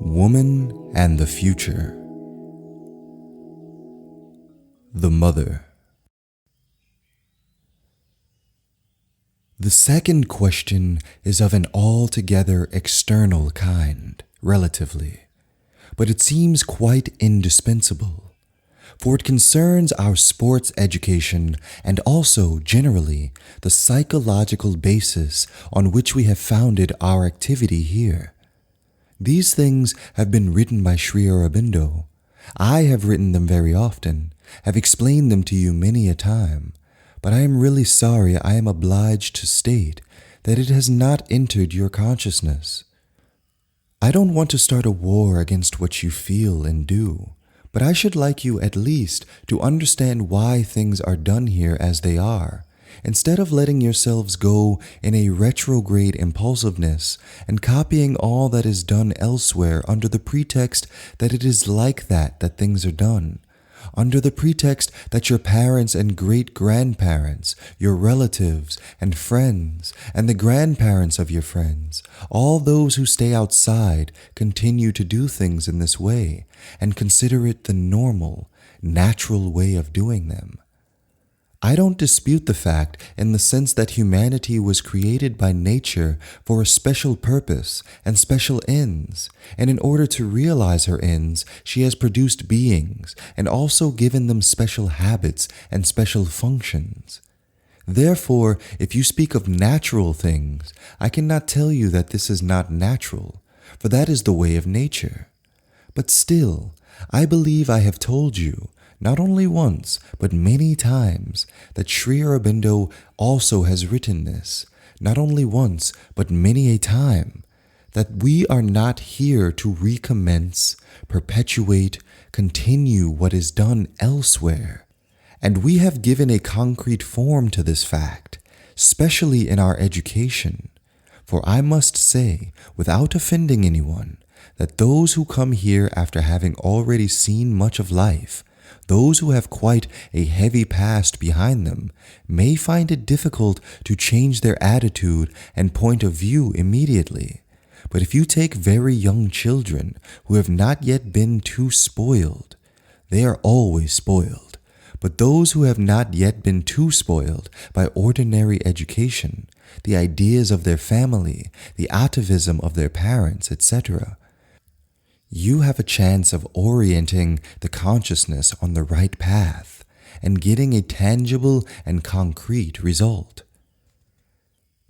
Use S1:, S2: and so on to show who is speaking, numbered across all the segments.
S1: Woman and the Future. The Mother. The second question is of an altogether external kind, relatively, but it seems quite indispensable, for it concerns our sports education and also, generally, the psychological basis on which we have founded our activity here. These things have been written by Sri Aurobindo. I have written them very often, have explained them to you many a time, but I am really sorry I am obliged to state that it has not entered your consciousness. I don't want to start a war against what you feel and do, but I should like you at least to understand why things are done here as they are, instead of letting yourselves go in a retrograde impulsiveness and copying all that is done elsewhere under the pretext that it is like that things are done, under the pretext that your parents and great-grandparents, your relatives and friends, and the grandparents of your friends, all those who stay outside, continue to do things in this way and consider it the normal, natural way of doing them. I don't dispute the fact in the sense that humanity was created by nature for a special purpose and special ends, and in order to realize her ends, she has produced beings and also given them special habits and special functions. Therefore, if you speak of natural things, I cannot tell you that this is not natural, for that is the way of nature. But still, I believe I have told you, not only once, but many times, that Sri Aurobindo also has written this, not only once, but many a time, that we are not here to recommence, perpetuate, continue what is done elsewhere. And we have given a concrete form to this fact, especially in our education. For I must say, without offending anyone, that those who come here after having already seen much of life, those who have quite a heavy past behind them, may find it difficult to change their attitude and point of view immediately. But if you take very young children who have not yet been too spoiled, they are always spoiled. But those who have not yet been too spoiled by ordinary education, the ideas of their family, the atavism of their parents, etc., you have a chance of orienting the consciousness on the right path and getting a tangible and concrete result.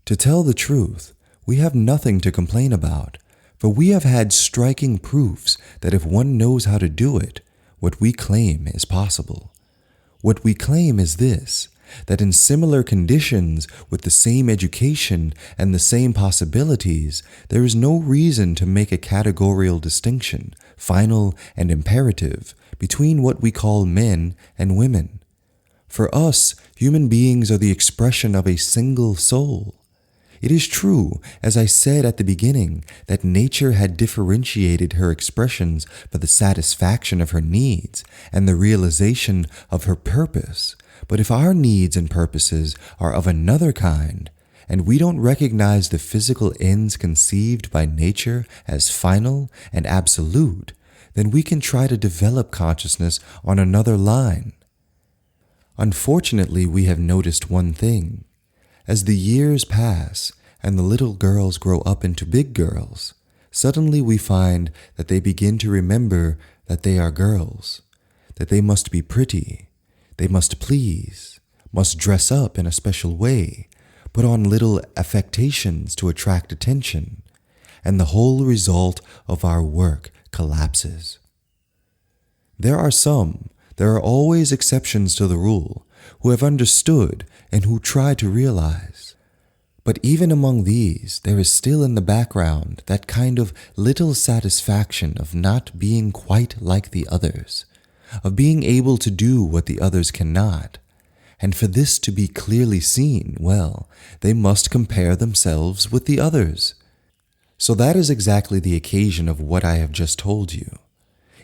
S1: To tell the truth, we have nothing to complain about, for we have had striking proofs that if one knows how to do it, what we claim is possible. What we claim is this, that in similar conditions with the same education and the same possibilities, there is no reason to make a categorical distinction, final and imperative, between what we call men and women. For us, human beings are the expression of a single soul. It is true, as I said at the beginning, that nature had differentiated her expressions for the satisfaction of her needs and the realization of her purpose. But if our needs and purposes are of another kind, and we don't recognize the physical ends conceived by nature as final and absolute, then we can try to develop consciousness on another line. Unfortunately, we have noticed one thing. As the years pass and the little girls grow up into big girls, suddenly we find that they begin to remember that they are girls, that they must be pretty, they must please, must dress up in a special way, put on little affectations to attract attention, and the whole result of our work collapses. There are always exceptions to the rule, who have understood and who try to realize. But even among these, there is still in the background that kind of little satisfaction of not being quite like the others, of being able to do what the others cannot. And for this to be clearly seen, well, they must compare themselves with the others. So that is exactly the occasion of what I have just told you.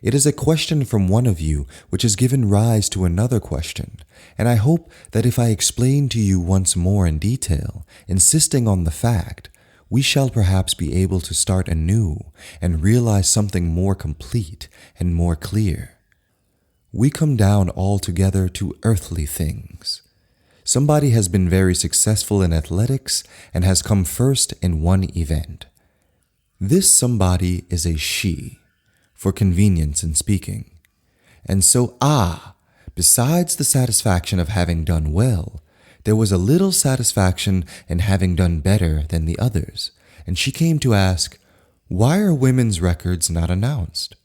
S1: It is a question from one of you which has given rise to another question, and I hope that if I explain to you once more in detail, insisting on the fact, we shall perhaps be able to start anew and realize something more complete and more clear. We come down altogether to earthly things. Somebody has been very successful in athletics and has come first in one event. This somebody is a she, for convenience in speaking. And so, besides the satisfaction of having done well, there was a little satisfaction in having done better than the others, and she came to ask, why are women's records not announced?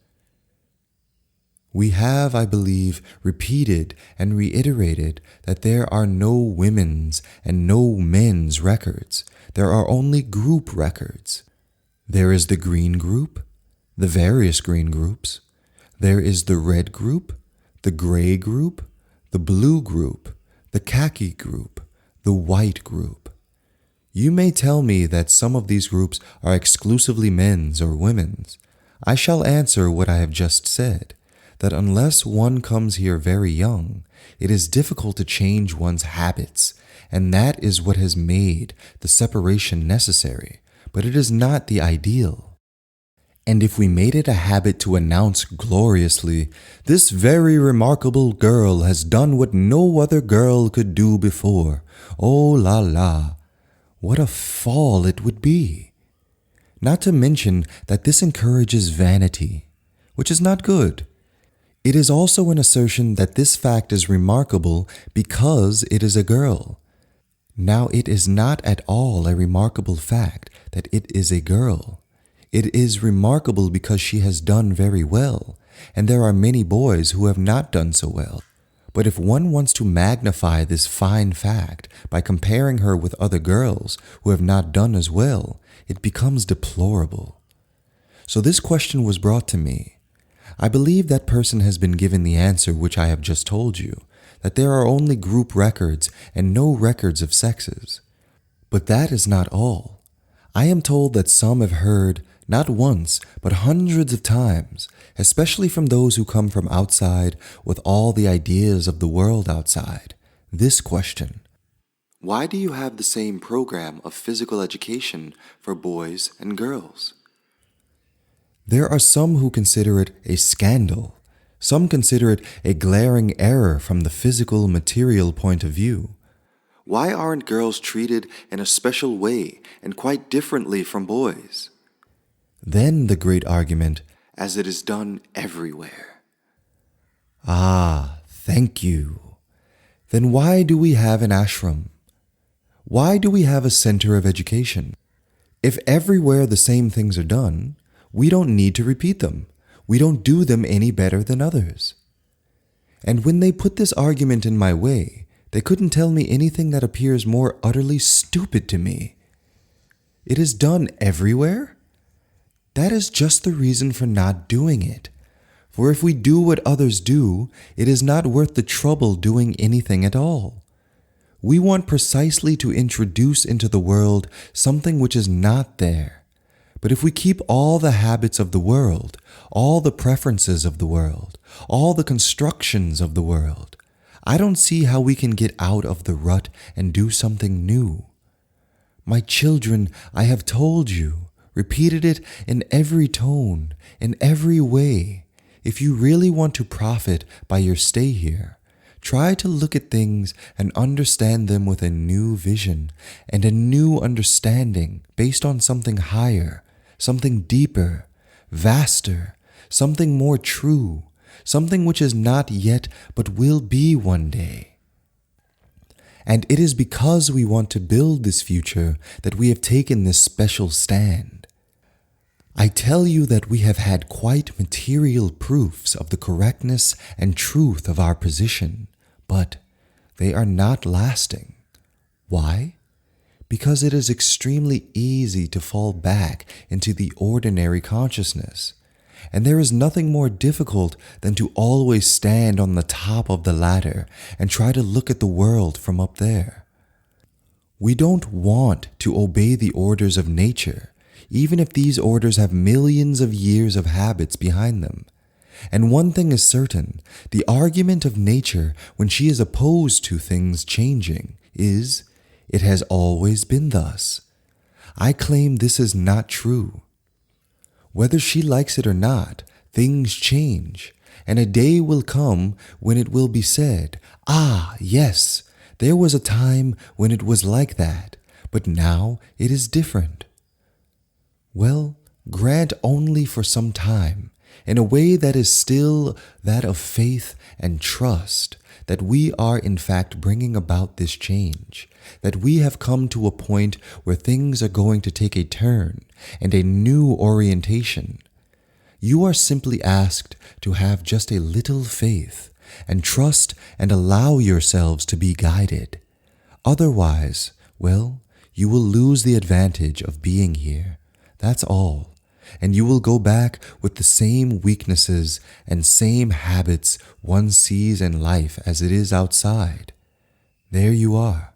S1: We have, I believe, repeated and reiterated that there are no women's and no men's records. There are only group records. There is the green group, the various green groups. There is the red group, the gray group, the blue group, the khaki group, the white group. You may tell me that some of these groups are exclusively men's or women's. I shall answer what I have just said, that unless one comes here very young, it is difficult to change one's habits, and that is what has made the separation necessary, but it is not the ideal. And if we made it a habit to announce gloriously, this very remarkable girl has done what no other girl could do before, oh la la, what a fall it would be. Not to mention that this encourages vanity, which is not good. It is also an assertion that this fact is remarkable because it is a girl. Now it is not at all a remarkable fact that it is a girl. It is remarkable because she has done very well, and there are many boys who have not done so well. But if one wants to magnify this fine fact by comparing her with other girls who have not done as well, it becomes deplorable. So this question was brought to me. I believe that person has been given the answer which I have just told you, that there are only group records and no records of sexes. But that is not all. I am told that some have heard, not once, but hundreds of times, especially from those who come from outside with all the ideas of the world outside, this question: why do you have the same program of physical education for boys and girls? There are some who consider it a scandal. Some consider it a glaring error from the physical material point of view. Why aren't girls treated in a special way and quite differently from boys? Then the great argument, as it is done everywhere. Thank you. Then why do we have an ashram? Why do we have a center of education? If everywhere the same things are done, we don't need to repeat them. We don't do them any better than others. And when they put this argument in my way, they couldn't tell me anything that appears more utterly stupid to me. It is done everywhere? That is just the reason for not doing it. For if we do what others do, it is not worth the trouble doing anything at all. We want precisely to introduce into the world something which is not there. But if we keep all the habits of the world, all the preferences of the world, all the constructions of the world, I don't see how we can get out of the rut and do something new. My children, I have told you, repeated it in every tone, in every way. If you really want to profit by your stay here, try to look at things and understand them with a new vision and a new understanding based on something higher, something deeper, vaster, something more true, something which is not yet but will be one day. And it is because we want to build this future that we have taken this special stand. I tell you that we have had quite material proofs of the correctness and truth of our position, but they are not lasting. Why? Because it is extremely easy to fall back into the ordinary consciousness, and there is nothing more difficult than to always stand on the top of the ladder and try to look at the world from up there. We don't want to obey the orders of nature, even if these orders have millions of years of habits behind them. And one thing is certain, the argument of nature when she is opposed to things changing is, it has always been thus. I claim this is not true. Whether she likes it or not, things change, and a day will come when it will be said, "Ah, yes, there was a time when it was like that, but now it is different." Well, grant only for some time, in a way that is still that of faith and trust, that we are in fact bringing about this change, that we have come to a point where things are going to take a turn and a new orientation. You are simply asked to have just a little faith and trust and allow yourselves to be guided. Otherwise, well, you will lose the advantage of being here. That's all. And you will go back with the same weaknesses and same habits one sees in life as it is outside. There you are.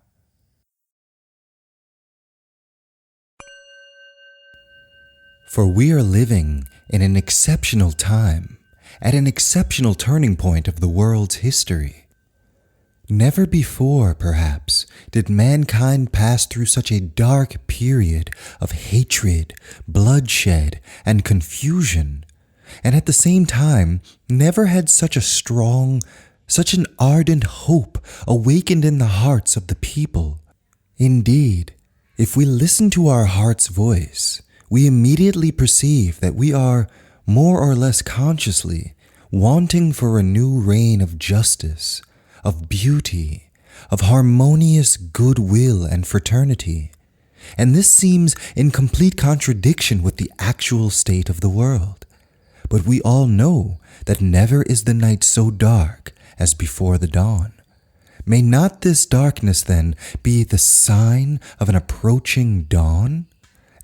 S1: For we are living in an exceptional time, at an exceptional turning point of the world's history. Never before, perhaps, did mankind pass through such a dark period of hatred, bloodshed, and confusion, and at the same time, never had such an ardent hope awakened in the hearts of the people. Indeed, if we listen to our heart's voice, we immediately perceive that we are, more or less consciously, wanting for a new reign of justice, of beauty, of harmonious goodwill and fraternity. And this seems in complete contradiction with the actual state of the world. But we all know that never is the night so dark as before the dawn. May not this darkness then be the sign of an approaching dawn?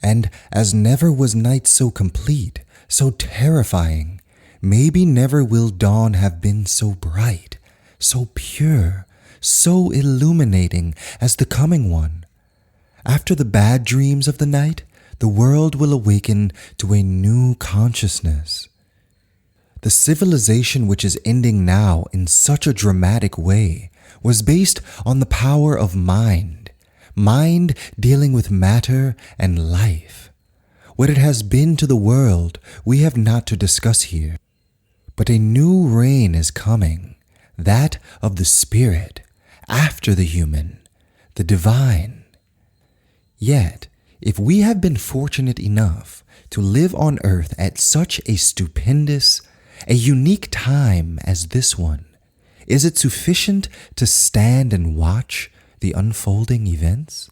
S1: And as never was night so complete, so terrifying, maybe never will dawn have been so bright, so pure, so illuminating as the coming one. After the bad dreams of the night, the world will awaken to a new consciousness. The civilization which is ending now in such a dramatic way was based on the power of mind dealing with matter and life. What it has been to the world we have not to discuss here. But a new reign is coming, that of the spirit, after the human, the divine. Yet, if we have been fortunate enough to live on earth at such a stupendous, a unique time as this one, is it sufficient to stand and watch the unfolding events?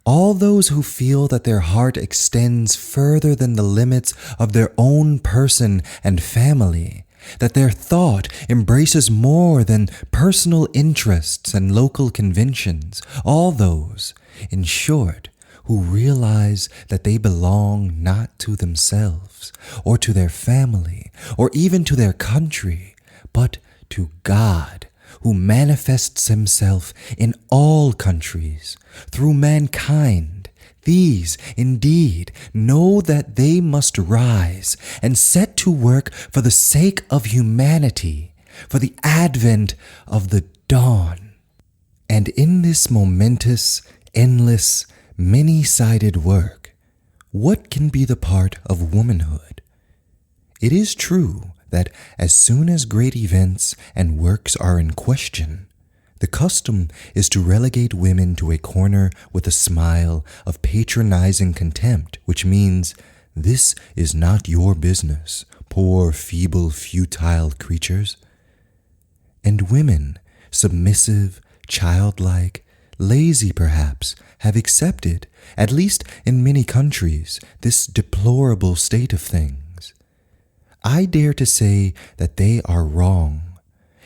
S1: All those who feel that their heart extends further than the limits of their own person and family, that their thought embraces more than personal interests and local conventions, all those, in short, who realize that they belong not to themselves, or to their family, or even to their country, but to God, who manifests himself in all countries, through mankind, these, indeed, know that they must rise and set to work for the sake of humanity, for the advent of the dawn. And in this momentous, endless, many-sided work, what can be the part of womanhood? It is true that as soon as great events and works are in question, the custom is to relegate women to a corner with a smile of patronizing contempt, which means, "This is not your business, poor, feeble, futile creatures." And women, submissive, childlike, lazy perhaps, have accepted, at least in many countries, this deplorable state of things. I dare to say that they are wrong.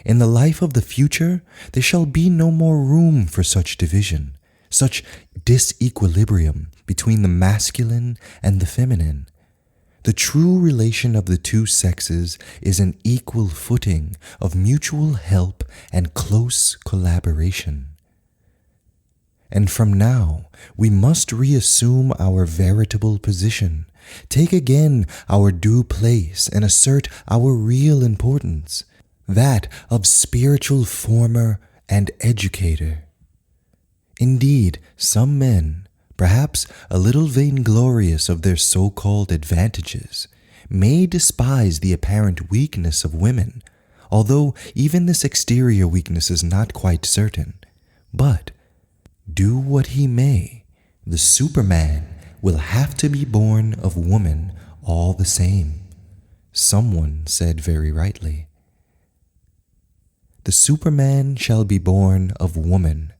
S1: In the life of the future, there shall be no more room for such division, such disequilibrium between the masculine and the feminine. The true relation of the two sexes is an equal footing of mutual help and close collaboration. And from now, we must reassume our veritable position, take again our due place, and assert our real importance, that of spiritual former and educator. Indeed, some men, perhaps a little vainglorious of their so-called advantages, may despise the apparent weakness of women, although even this exterior weakness is not quite certain. But do what he may, the Superman will have to be born of woman all the same. Someone said very rightly. The Superman shall be born of woman.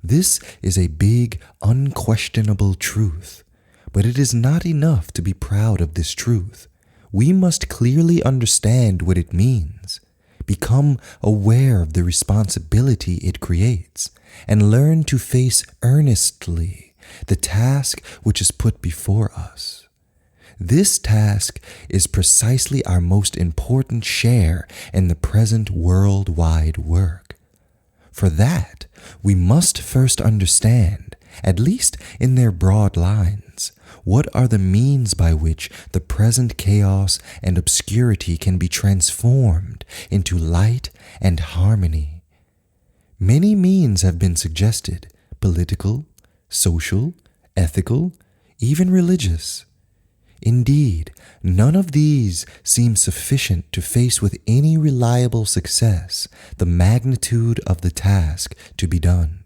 S1: This is a big, unquestionable truth, but it is not enough to be proud of this truth. We must clearly understand what it means, become aware of the responsibility it creates, and learn to face earnestly the task which is put before us. This task is precisely our most important share in the present worldwide work. For that, we must first understand, at least in their broad lines, what are the means by which the present chaos and obscurity can be transformed into light and harmony. Many means have been suggested: political, social, ethical, even religious. Indeed, none of these seem sufficient to face with any reliable success the magnitude of the task to be done.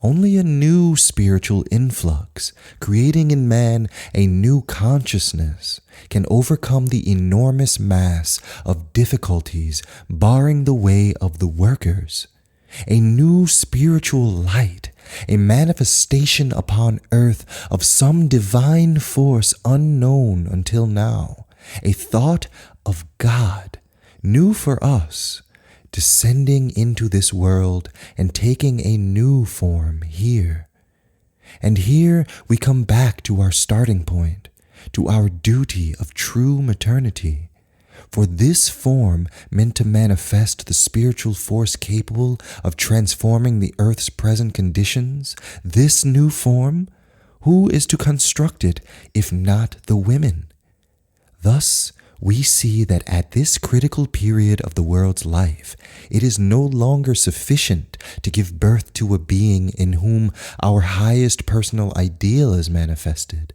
S1: Only a new spiritual influx, creating in man a new consciousness, can overcome the enormous mass of difficulties barring the way of the workers. A new spiritual light, a manifestation upon earth of some divine force unknown until now, a thought of God, new for us, descending into this world and taking a new form here. And here we come back to our starting point, to our duty of true maternity. For this form meant to manifest the spiritual force capable of transforming the earth's present conditions, this new form, who is to construct it if not the women? Thus, we see that at this critical period of the world's life, it is no longer sufficient to give birth to a being in whom our highest personal ideal is manifested.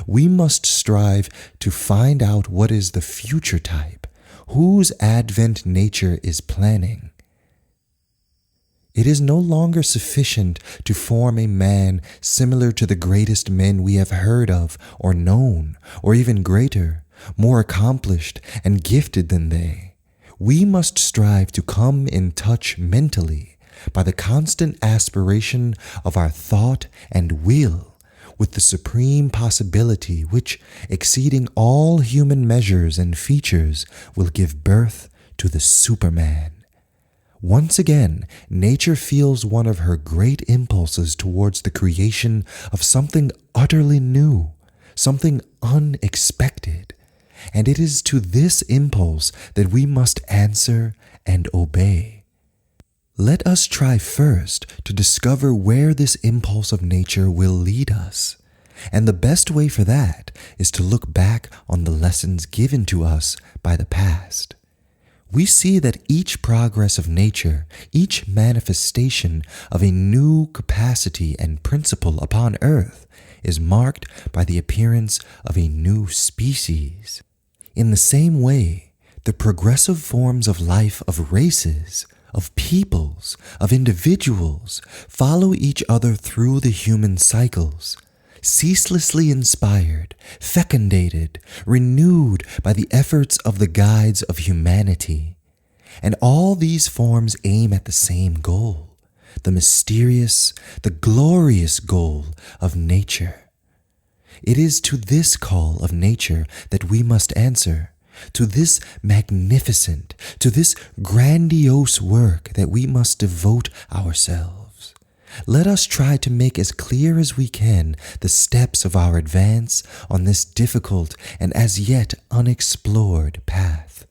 S1: We must strive to find out what is the future type, whose advent nature is planning. It is no longer sufficient to form a man similar to the greatest men we have heard of or known, or even greater, more accomplished and gifted than they. We must strive to come in touch mentally, by the constant aspiration of our thought and will, with the supreme possibility which, exceeding all human measures and features, will give birth to the Superman. Once again, nature feels one of her great impulses towards the creation of something utterly new, something unexpected, and it is to this impulse that we must answer and obey. Let us try first to discover where this impulse of nature will lead us, and the best way for that is to look back on the lessons given to us by the past. We see that each progress of nature, each manifestation of a new capacity and principle upon earth, is marked by the appearance of a new species. In the same way, the progressive forms of life of races, of peoples, of individuals, follow each other through the human cycles, ceaselessly inspired, fecundated, renewed by the efforts of the guides of humanity. And all these forms aim at the same goal, the mysterious, the glorious goal of nature. It is to this call of nature that we must answer, to this magnificent, to this grandiose work that we must devote ourselves. Let us try to make as clear as we can the steps of our advance on this difficult and as yet unexplored path.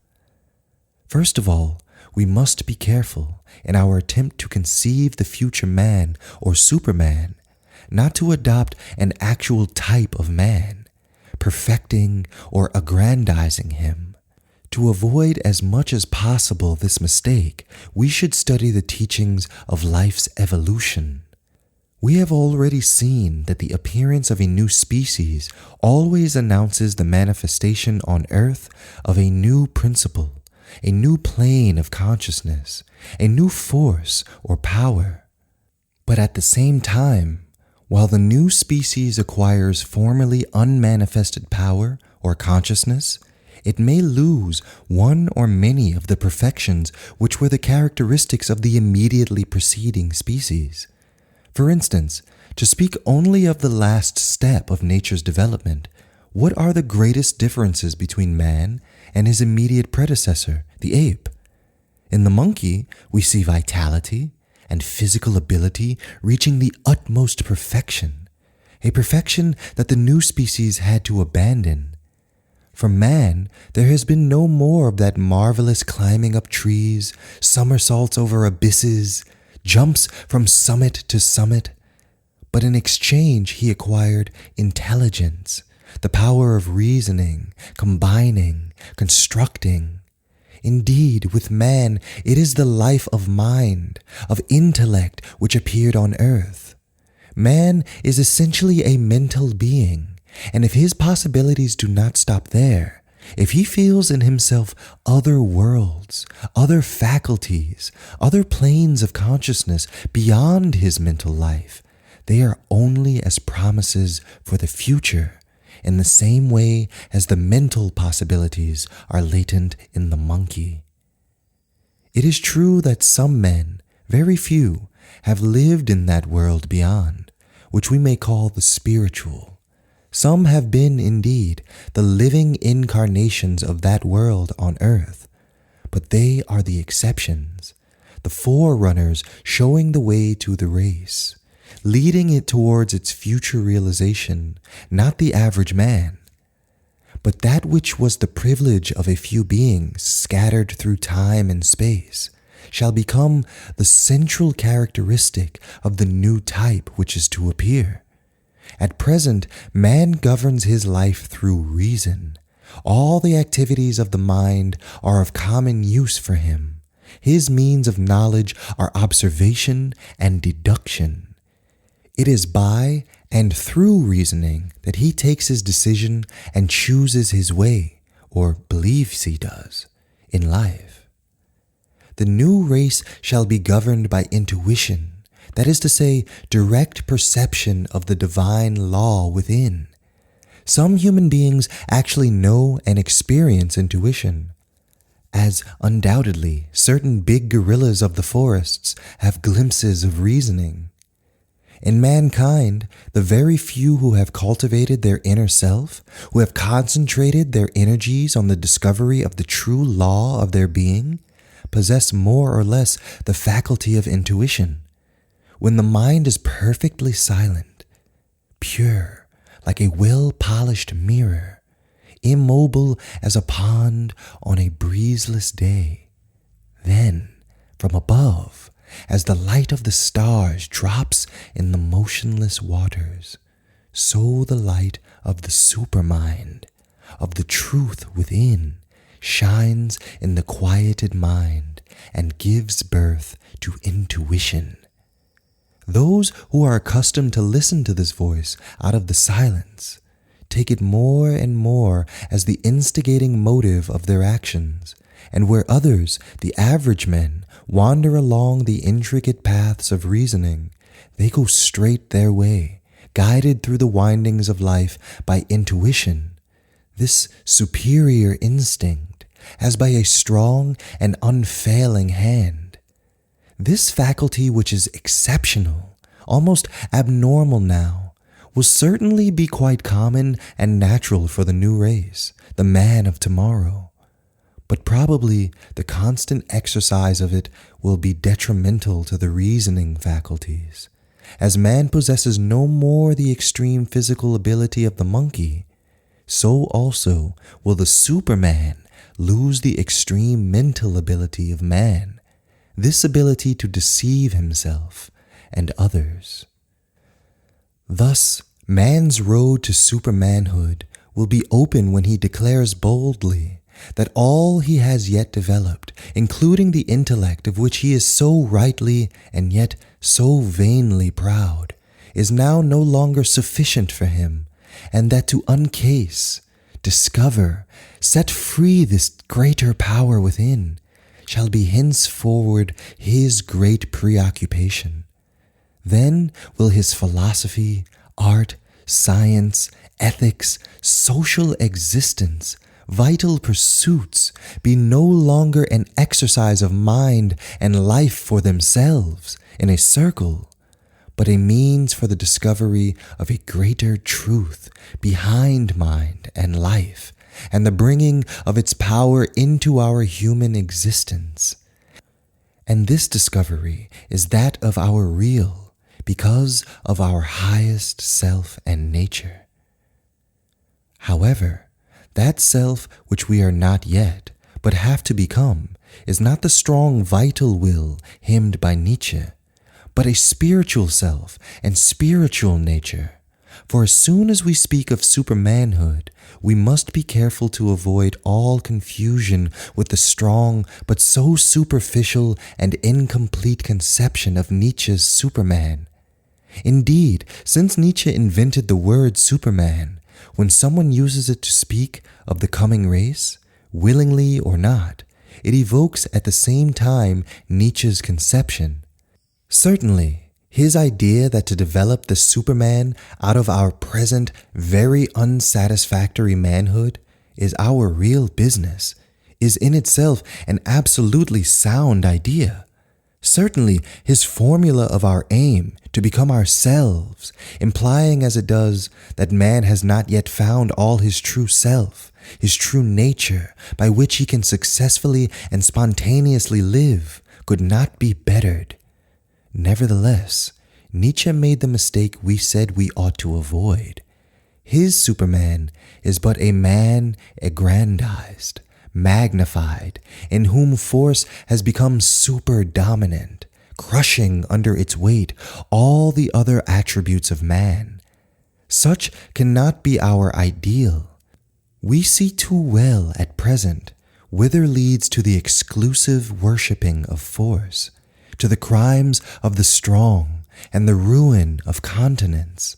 S1: First of all, we must be careful in our attempt to conceive the future man or Superman, not to adopt an actual type of man, perfecting or aggrandizing him. To avoid as much as possible this mistake, we should study the teachings of life's evolution. We have already seen that the appearance of a new species always announces the manifestation on Earth of a new principle, a new plane of consciousness, a new force or power. But at the same time, while the new species acquires formerly unmanifested power or consciousness, it may lose one or many of the perfections which were the characteristics of the immediately preceding species. For instance, to speak only of the last step of nature's development, what are the greatest differences between man and his immediate predecessor, the ape? In the monkey, we see vitality and physical ability reaching the utmost perfection, a perfection that the new species had to abandon. For man, there has been no more of that marvelous climbing up trees, somersaults over abysses, jumps from summit to summit, but in exchange he acquired intelligence, the power of reasoning, combining, constructing. Indeed, with man, it is the life of mind, of intellect which appeared on earth. Man is essentially a mental being, and if his possibilities do not stop there, if he feels in himself other worlds, other faculties, other planes of consciousness beyond his mental life, they are only as promises for the future, in the same way as the mental possibilities are latent in the monkey. It is true that some men, very few, have lived in that world beyond, which we may call the spiritual. Some have been, indeed, the living incarnations of that world on earth, but they are the exceptions, the forerunners showing the way to the race, leading it towards its future realization, not the average man. But that which was the privilege of a few beings scattered through time and space shall become the central characteristic of the new type which is to appear. At present, man governs his life through reason. All the activities of the mind are of common use for him. His means of knowledge are observation and deduction. It is by and through reasoning that he takes his decision and chooses his way, or believes he does, in life. The new race shall be governed by intuition, that is to say, direct perception of the divine law within. Some human beings actually know and experience intuition, as undoubtedly certain big gorillas of the forests have glimpses of reasoning. In mankind, the very few who have cultivated their inner self, who have concentrated their energies on the discovery of the true law of their being, possess more or less the faculty of intuition. When the mind is perfectly silent, pure, like a well-polished mirror, immobile as a pond on a breezeless day, then, from above, as the light of the stars drops in the motionless waters, so the light of the supermind, of the truth within, shines in the quieted mind and gives birth to intuition. Those who are accustomed to listen to this voice out of the silence take it more and more as the instigating motive of their actions, and where others, the average men, wander along the intricate paths of reasoning, they go straight their way, guided through the windings of life by intuition, this superior instinct, as by a strong and unfailing hand. This faculty, which is exceptional, almost abnormal now, will certainly be quite common and natural for the new race, the man of tomorrow. But probably the constant exercise of it will be detrimental to the reasoning faculties. As man possesses no more the extreme physical ability of the monkey, so also will the Superman lose the extreme mental ability of man, this ability to deceive himself and others. Thus, man's road to supermanhood will be open when he declares boldly that all he has yet developed, including the intellect of which he is so rightly and yet so vainly proud, is now no longer sufficient for him, and that to uncase, discover, set free this greater power within shall be henceforward his great preoccupation. Then will his philosophy, art, science, ethics, social existence, vital pursuits be no longer an exercise of mind and life for themselves in a circle, but a means for the discovery of a greater truth behind mind and life, and the bringing of its power into our human existence. And this discovery is that of our real, because of our highest self and nature. However, that self which we are not yet, but have to become, is not the strong vital will hymned by Nietzsche, but a spiritual self and spiritual nature. For as soon as we speak of supermanhood, we must be careful to avoid all confusion with the strong but so superficial and incomplete conception of Nietzsche's Superman. Indeed, since Nietzsche invented the word Superman, when someone uses it to speak of the coming race, willingly or not, it evokes at the same time Nietzsche's conception. Certainly, his idea that to develop the Superman out of our present very unsatisfactory manhood is our real business is in itself an absolutely sound idea. Certainly, his formula of our aim to become ourselves, implying as it does that man has not yet found all his true self, his true nature, by which he can successfully and spontaneously live, could not be bettered. Nevertheless, Nietzsche made the mistake we said we ought to avoid. His Superman is but a man aggrandized, magnified, in whom force has become super-dominant, crushing under its weight all the other attributes of man. Such cannot be our ideal. We see too well at present whither leads to the exclusive worshipping of force, to the crimes of the strong and the ruin of continents.